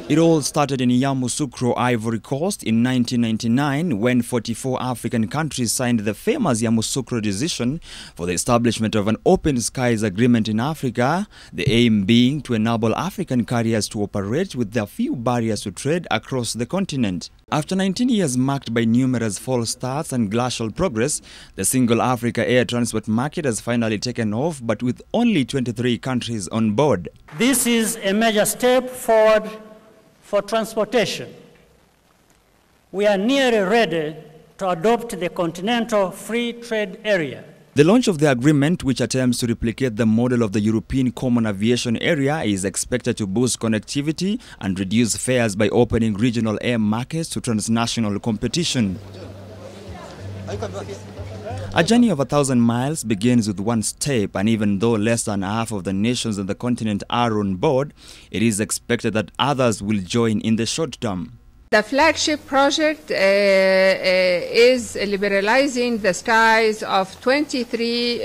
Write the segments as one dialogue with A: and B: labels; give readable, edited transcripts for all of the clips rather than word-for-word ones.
A: It all started in Yamoussoukro, Ivory Coast in 1999 when 44 African countries signed the famous Yamoussoukro decision for the establishment of an open skies agreement in Africa, the aim being to enable African carriers to operate with the few barriers to trade across the continent. After 19 years marked by numerous false starts and glacial progress, the single Africa air transport market has finally taken off, but with only 23 countries on board.
B: This is a major step forward for transportation. We are nearly ready to adopt the Continental Free Trade Area.
A: The launch of the agreement, which attempts to replicate the model of the European Common Aviation Area, is expected to boost connectivity and reduce fares by opening regional air markets to transnational competition. A journey of 1,000 miles begins with one step, and even though less than half of the nations on the continent are on board, it is expected that others will join in the short term.
C: The flagship project is liberalizing the skies of 23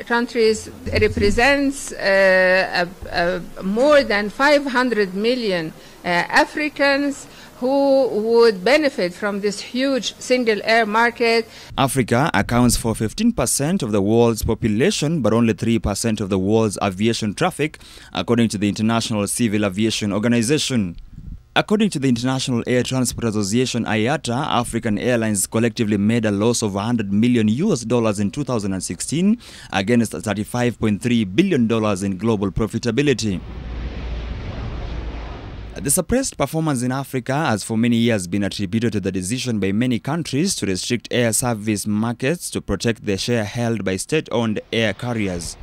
C: countries. It represents more than 500 million Africans who would benefit from this huge single air market.
A: Africa accounts for 15% of the world's population, but only 3% of the world's aviation traffic, according to the International Civil Aviation Organization. According to the International Air Transport Association, IATA, African airlines collectively made a loss of $100 million in 2016 against $35.3 billion in global profitability. The suppressed performance in Africa has for many years been attributed to the decision by many countries to restrict air service markets to protect the share held by state-owned air carriers.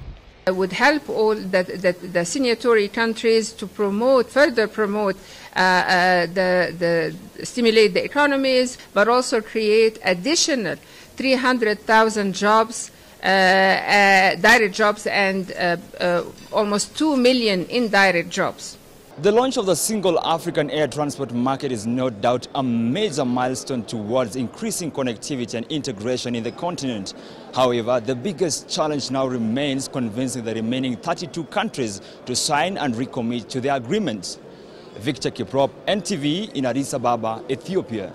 C: It would help all the signatory countries to further promote, stimulate the economies, but also create additional 300,000 jobs, direct jobs, and almost 2 million indirect jobs.
A: The launch of the single African air transport market is no doubt a major milestone towards increasing connectivity and integration in the continent. However, the biggest challenge now remains convincing the remaining 32 countries to sign and recommit to the agreement. Victor Kiprop, NTV in Addis Ababa, Ethiopia.